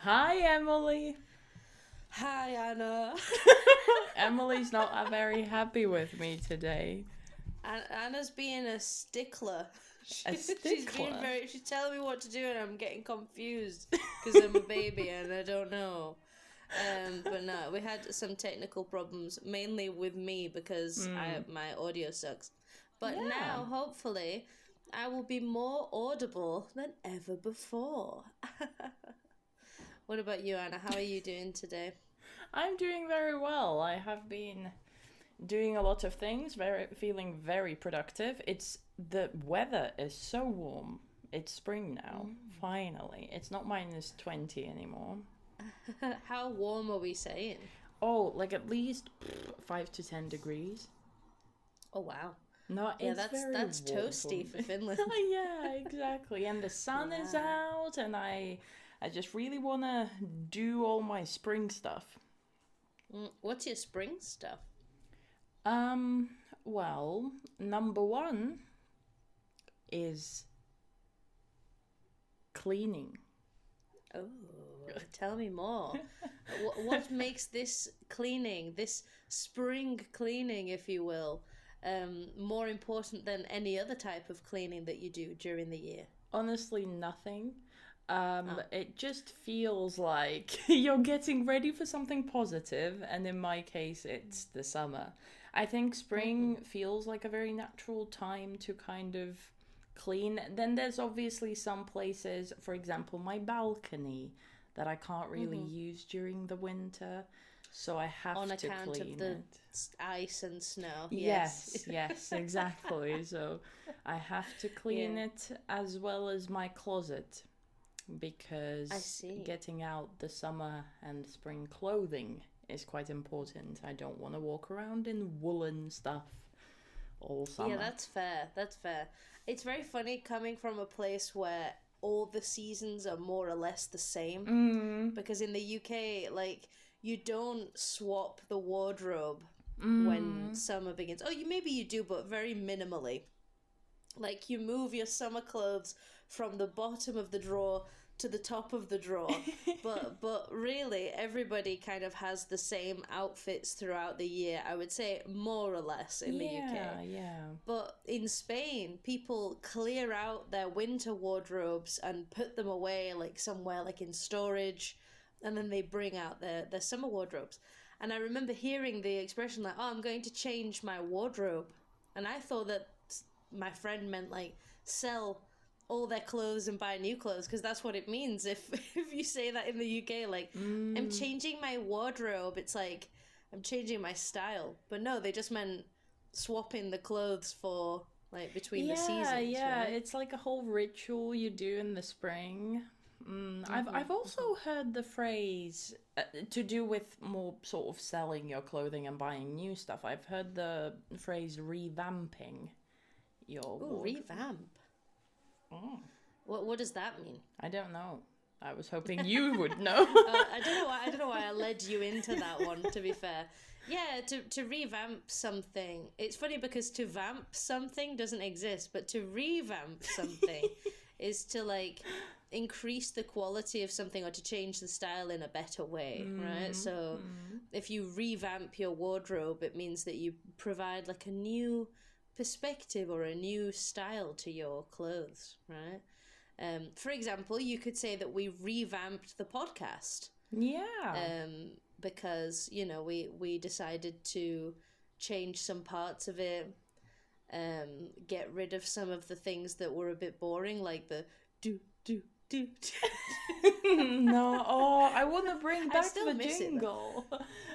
Hi, Emily. Hi, Anna. Emily's not very happy with me today. Anna's being a stickler. A She's being stickler. very. She's telling me what to do, and I'm getting confused because I'm a baby and I don't know. But no, we had some technical problems, mainly with me because Hmm. my audio sucks. But Yeah, now, hopefully, I will be more audible than ever before. What about you, Anna? How are you doing today? I'm doing very well. I have been doing a lot of things, feeling very productive. It's the weather is so warm. It's spring now. Mm. Finally, it's not -20 anymore. How warm are we saying? Oh, like at least 5 to 10 degrees. Oh wow. No, Yeah, it's that's very that's warm for toasty for me. Finland. Yeah, exactly. And the sun is Wow. out, and I just really want to do all my spring stuff. What's your spring stuff? Um, well, number one is cleaning. Oh, tell me more. What makes this cleaning, this spring cleaning, if you will, more important than any other type of cleaning that you do during the year? Honestly, nothing. Ah. It just feels like you're getting ready for something positive, and in my case, it's the summer. I think Mm-hmm. spring feels like a very natural time to kind of clean. Then there's obviously some places, for example, my balcony, that I can't really Mm-hmm. use during the winter, so I On have to account of clean the it. ice and snow, yes. Yes, yes, exactly. So I have to clean Yeah, it as well as my closet I because see. getting out the summer and spring clothing is quite important. I don't want to walk around in woolen stuff all Yeah, summer. that's fair. That's fair. It's very funny coming from a place where all the seasons are more or less the same. Mm, Because in the UK, like, you don't swap the wardrobe when mm. summer begins. Oh, you maybe you do, but very minimally. Like, you move your summer clothes from the bottom of the drawer to the top of the drawer. But really everybody kind of has the same outfits throughout the year. I would say more or less in the UK. Yeah, yeah. But in Spain, people clear out their winter wardrobes and put them away, like somewhere like in storage, and then they bring out their summer wardrobes. And I remember hearing the expression like, "Oh, I'm going to change my wardrobe," and I thought that my friend meant like sell all their clothes and buy new clothes because that's what it means if if you say that in the UK, like, I'm Mm. changing my wardrobe, it's like I'm changing my style. But no, they just meant swapping the clothes for like between the Yeah, seasons, yeah. right? It's like a whole ritual you do in the spring. Mm-hmm, I've also mm-hmm. heard the phrase to do with more sort of selling your clothing and buying new stuff. I've heard the phrase revamping your Oh, wardrobe. revamp. Oh, What does that mean? I don't know. I was hoping you would know. I don't know why I led you into that one. To be fair, yeah, to revamp something. It's funny because to vamp something doesn't exist, but to revamp something is to like increase the quality of something or to change the style in a better way, right? mm, So mm. if you revamp your wardrobe, it means that you provide like a new perspective or a new style to your clothes, right? For example, you could say that we revamped the podcast Yeah. because we decided to change some parts of it, get rid of some of the things that were a bit boring, like the do do do. No, oh, I want to bring I back still the miss it though. jingle.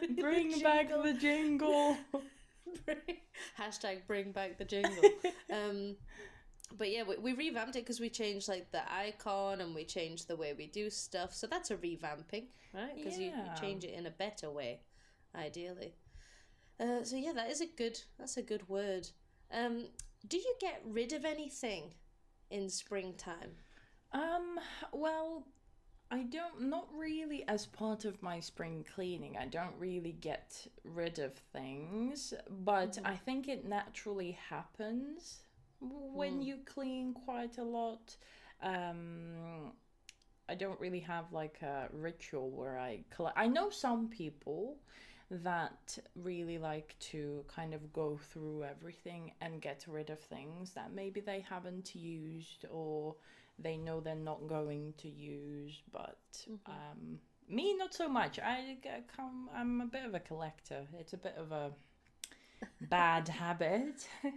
The Bring back jingle. the jingle. Bring, hashtag bring back the jingle. Um, but yeah, we revamped it because we changed like the icon and we changed the way we do stuff. So that's a revamping, right? Because you Yeah. change it in a better way, ideally. So yeah, that's a good word. Um, do you get rid of anything in springtime? Um, well, I don't, not really as part of my spring cleaning. I don't really get rid of things, but Mm-hmm. I think it naturally happens when Mm. you clean quite a lot. Um, I don't really have like a ritual where I collect. I know some people that really like to kind of go through everything and get rid of things that maybe they haven't used or they know they're not going to use, but me not so much. I'm a bit of a collector. It's a bit of a bad habit. Are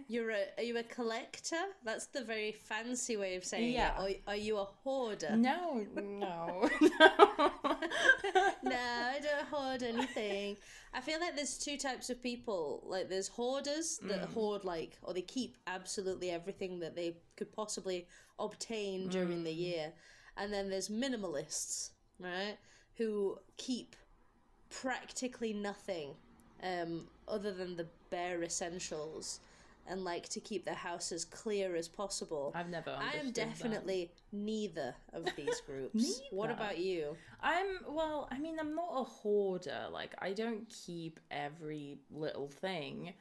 you a collector? That's the very fancy way of saying Yeah. it. Or are you a hoarder? No. No, I don't hoard anything. I feel like there's two types of people. Like there's hoarders that hoard or they keep absolutely everything that they could possibly obtain during the year. And then there's minimalists, right? Who keep practically nothing other than the bare essentials and like to keep their house as clear as possible. I've never understood I am definitely neither of these groups. What about you? I'm not a hoarder. Like, I don't keep every little thing,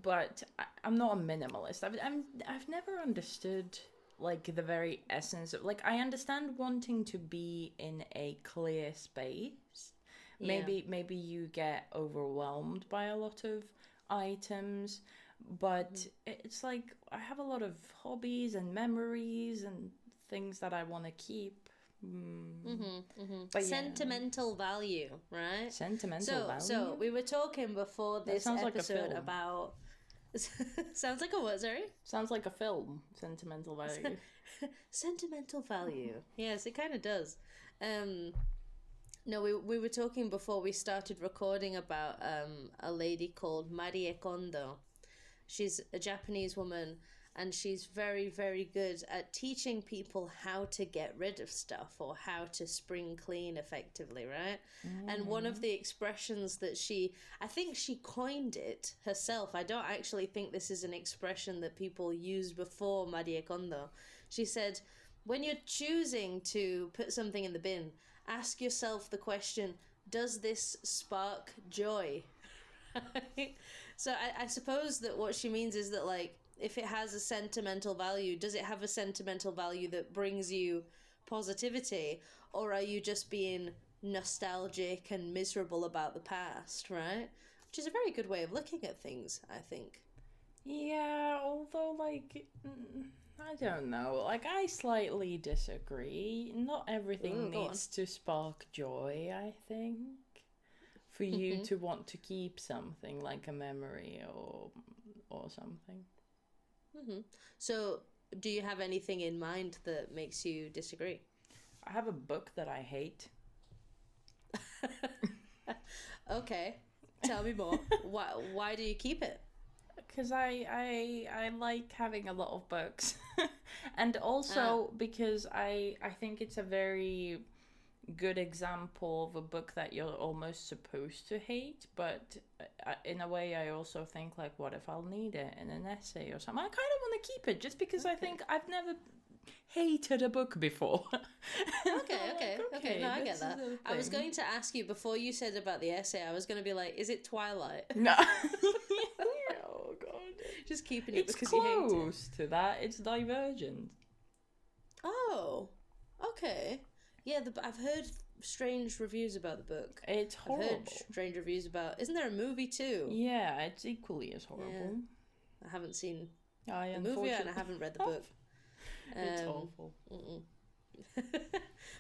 but I'm not a minimalist. I've never understood like the very essence of, like, I understand wanting to be in a clear space. Maybe you get overwhelmed by a lot of items, but it's like I have a lot of hobbies and memories and things that I want to keep. But Sentimental value, right? Sentimental value. So we were talking before this sounds like a episode film. about. Sounds like a what? Sorry. Sounds like a film. Sentimental value. Sentimental value. Yes, it kind of does. No, we were talking before we started recording about a lady called Marie Kondo. She's a Japanese woman, and she's very, very good at teaching people how to get rid of stuff or how to spring clean effectively, right? And one of the expressions that I think she coined it herself. I don't actually think this is an expression that people used before Marie Kondo. She said, when you're choosing to put something in the bin, ask yourself the question, does this spark joy? So I suppose that what she means is that, like, if it has a sentimental value, does it have a sentimental value that brings you positivity? Or are you just being nostalgic and miserable about the past, right? Which is a very good way of looking at things, I think. Yeah, although, like, I don't know. Like, I slightly disagree. Not everything needs to spark joy, I think. For you to want to keep something like a memory or something. So, do you have anything in mind that makes you disagree? I have a book that I hate. Okay, tell me more. Why do you keep it? Because I like having a lot of books. And also because I think it's a very good example of a book that you're almost supposed to hate, but in a way I also think, like, what if I'll need it in an essay or something? I kind of want to keep it just because I think I've never hated a book before. Okay. No, I get that. I was going to ask you before you said about the essay. I was going to be like, is it Twilight? No. Oh god. Just keeping it It's because you hate it. close to that. It's Divergent. Oh, okay. Yeah, I've heard strange reviews about the book. It's horrible. I've heard strange reviews about. Isn't there a movie too? Yeah, it's equally as horrible. Yeah. I haven't seen The movie and I haven't read the book. It's awful.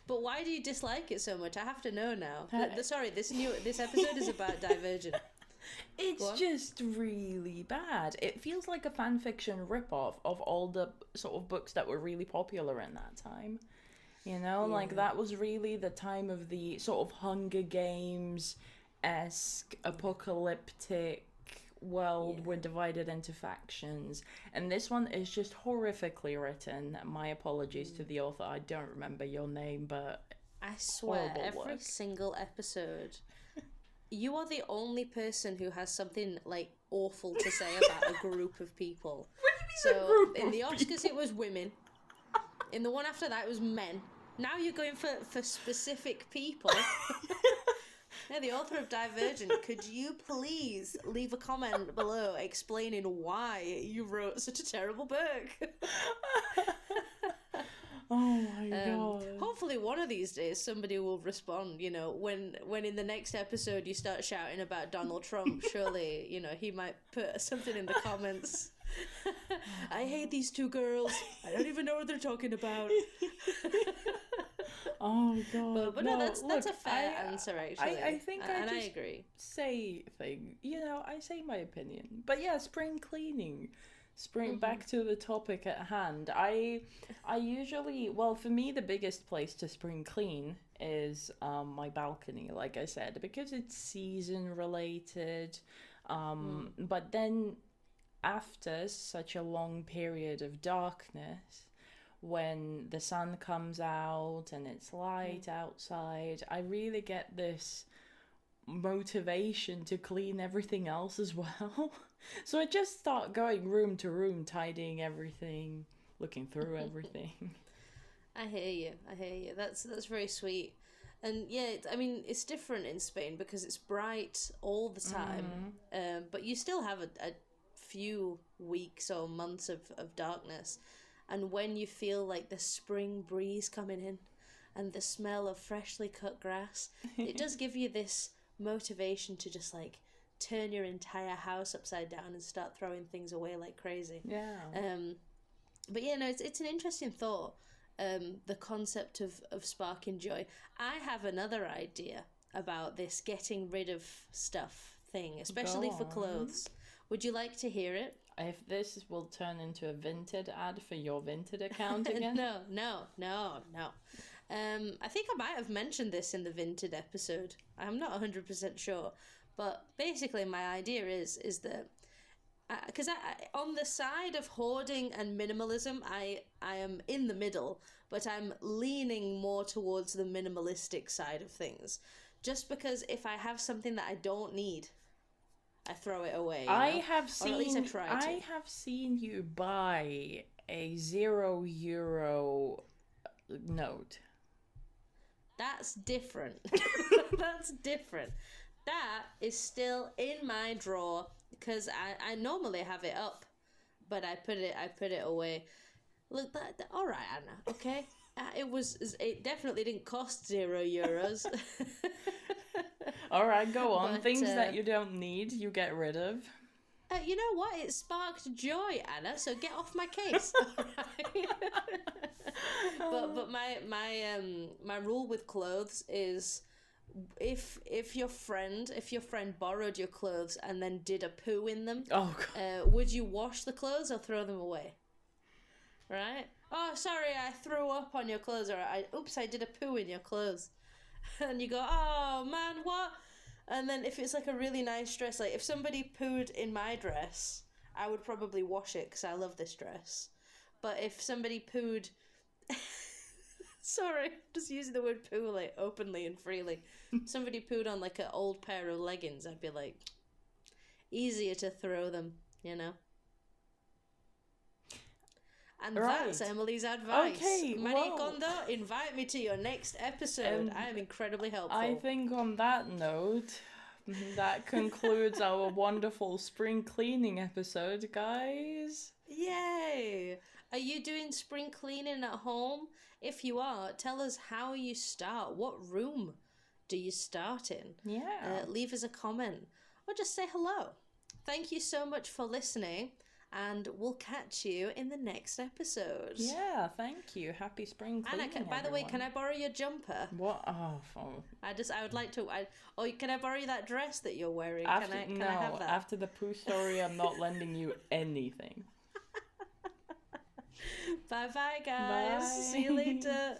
But why do you dislike it so much? I have to know now. Sorry, this episode is about Divergent. It's just really bad. It feels like a fan fiction ripoff of all the sort of books that were really popular in that time. You know, like that was really the time of the sort of Hunger Games-esque apocalyptic world. We're divided into factions. And this one is just horrifically written. My apologies to the author. I don't remember your name, but I swear, every work. single episode, you are the only person who has something, like, awful to say about a group of people. So, in the Oscars it was women. In the one after that, it was men. Now you're going for specific people. Yeah, the author of Divergent, could you please leave a comment below explaining why you wrote such a terrible book? Oh my god. Hopefully one of these days somebody will respond, you know, when in the next episode you start shouting about Donald Trump, surely, you know, he might put something in the comments. I hate these two girls. I don't even know what they're talking about. Oh god. But no, that's a fair answer, actually. I think I agree. Say thing. You know, I say my opinion. But yeah, spring cleaning. Back to the topic at hand. I usually, well, for me the biggest place to spring clean is my balcony, like I said, because it's season related. But then after such a long period of darkness, when the sun comes out and it's light outside, I really get this motivation to clean everything else as well. So I just start going room to room, tidying everything, looking through everything. I hear you. That's very sweet. And yeah, I mean, it's different in Spain because it's bright all the time, but you still have a few weeks or months of darkness. And when you feel like the spring breeze coming in and the smell of freshly cut grass, it does give you this motivation to just like turn your entire house upside down and start throwing things away like crazy. Yeah. But yeah, no, it's an interesting thought. The concept of sparking joy. I have another idea about this getting rid of stuff thing, especially for clothes. Would you like to hear it? If this will turn into a Vinted ad for your Vinted account again? No. I think I might have mentioned this in the Vinted episode. I'm not 100% sure. But basically my idea is that because on the side of hoarding and minimalism, I am in the middle, but I'm leaning more towards the minimalistic side of things. Just because if I have something that I don't need, I throw it away. I have seen. Or at least I try to. I have seen you buy a €0 note. That's different. That's different. That is still in my drawer because I normally have it up, but I put it away. Look, all right, Anna. Okay, it definitely didn't cost €0. All right, go on. Things that you don't need, you get rid of. You know what? It sparked joy, Anna. So get off my case. All right. But my rule with clothes is, if your friend borrowed your clothes and then did a poo in them, would you wash the clothes or throw them away? Right? Oh, sorry, I threw up on your clothes, or I did a poo in your clothes. And you go, oh man, what? And then if it's like a really nice dress, like if somebody pooed in my dress, I would probably wash it because I love this dress. But if somebody pooed sorry, I'm just using the word poo like openly and freely. Somebody pooed on like an old pair of leggings, I'd be like, easier to throw them, you know? And that's Emily's advice. Okay, Marie Kondo, invite me to your next episode. I am incredibly helpful. I think on that note, that concludes our wonderful spring cleaning episode, guys. Yay! Are you doing spring cleaning at home? If you are, tell us how you start. What room do you start in? Yeah. Leave us a comment or just say hello. Thank you so much for listening. And we'll catch you in the next episode. Yeah, thank you. Happy spring cleaning, Anna, by the way, can I borrow your jumper? What? Oh. I would like to. Can I borrow that dress that you're wearing? After, can I have that? After the poo story, I'm not lending you anything. Bye, guys. Bye. See you later.